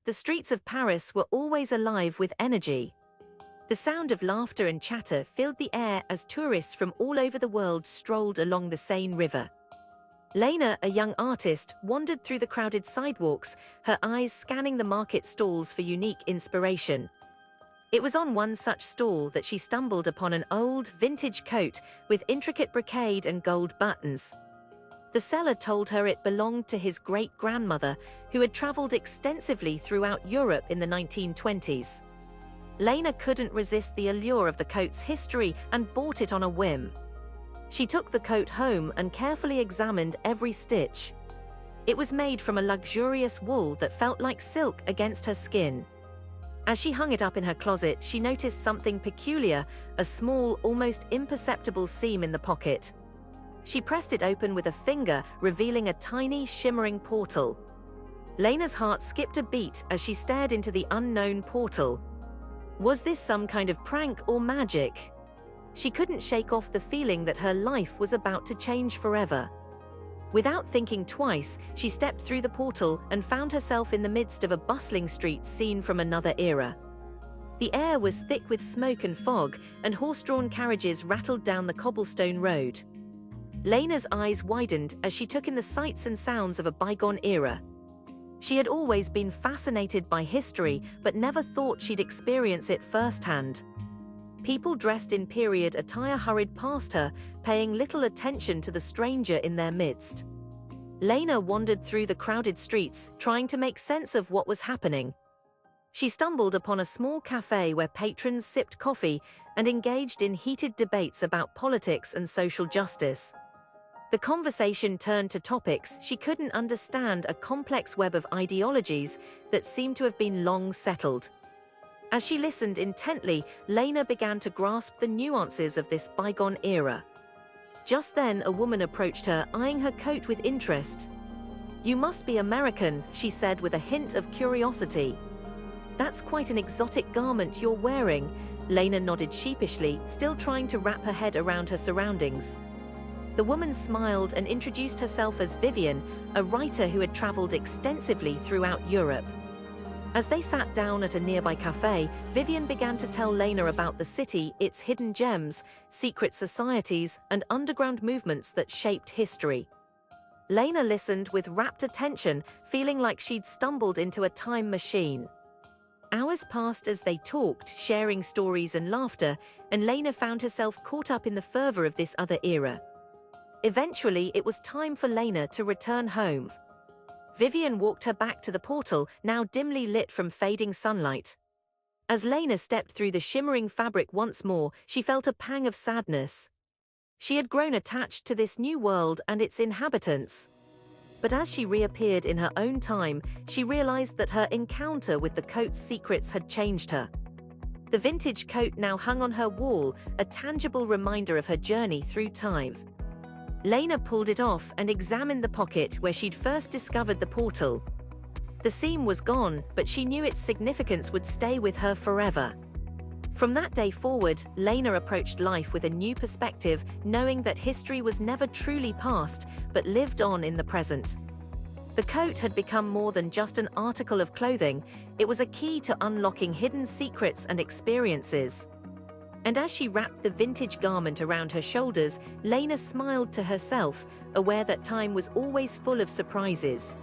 The streets of Paris were always alive with energy. The sound of laughter and chatter filled the air as tourists from all over the world strolled along the Seine River. Lena, a young artist, wandered through the crowded sidewalks, her eyes scanning the market stalls for unique inspiration. It was on one such stall that she stumbled upon an old, vintage coat with intricate brocade and gold buttons. The seller told her it belonged to his great-grandmother, who had traveled extensively throughout Europe in the 1920s. Lena couldn't resist the allure of the coat's history and bought it on a whim. She took the coat home and carefully examined every stitch. It was made from a luxurious wool that felt like silk against her skin. As she hung it up in her closet, she noticed something peculiar, a small, almost imperceptible seam in the pocket. She pressed it open with a finger, revealing a tiny, shimmering portal. Lena's heart skipped a beat as she stared into the unknown portal. Was this some kind of prank or magic? She couldn't shake off the feeling that her life was about to change forever. Without thinking twice, she stepped through the portal and found herself in the midst of a bustling street scene from another era. The air was thick with smoke and fog, and horse-drawn carriages rattled down the cobblestone road. Lena's eyes widened as she took in the sights and sounds of a bygone era. She had always been fascinated by history, but never thought she'd experience it firsthand. People dressed in period attire hurried past her, paying little attention to the stranger in their midst. Lena wandered through the crowded streets, trying to make sense of what was happening. She stumbled upon a small cafe where patrons sipped coffee and engaged in heated debates about politics and social justice. The conversation turned to topics she couldn't understand, a complex web of ideologies that seemed to have been long settled. As she listened intently, Lena began to grasp the nuances of this bygone era. Just then, a woman approached her, eyeing her coat with interest. "You must be American," she said with a hint of curiosity. "That's quite an exotic garment you're wearing." Lena nodded sheepishly, still trying to wrap her head around her surroundings. The woman smiled and introduced herself as Vivian, a writer who had traveled extensively throughout Europe. As they sat down at a nearby cafe, Vivian began to tell Lena about the city, its hidden gems, secret societies, and underground movements that shaped history. Lena listened with rapt attention, feeling like she'd stumbled into a time machine. Hours passed as they talked, sharing stories and laughter, and Lena found herself caught up in the fervor of this other era. Eventually, it was time for Lena to return home. Vivian walked her back to the portal, now dimly lit from fading sunlight. As Lena stepped through the shimmering fabric once more, she felt a pang of sadness. She had grown attached to this new world and its inhabitants. But as she reappeared in her own time, she realized that her encounter with the coat's secrets had changed her. The vintage coat now hung on her wall, a tangible reminder of her journey through time. Lena pulled it off and examined the pocket where she'd first discovered the portal. The seam was gone, but she knew its significance would stay with her forever. From that day forward, Lena approached life with a new perspective, knowing that history was never truly past, but lived on in the present. The coat had become more than just an article of clothing, it was a key to unlocking hidden secrets and experiences. And as she wrapped the vintage garment around her shoulders, Lena smiled to herself, aware that time was always full of surprises.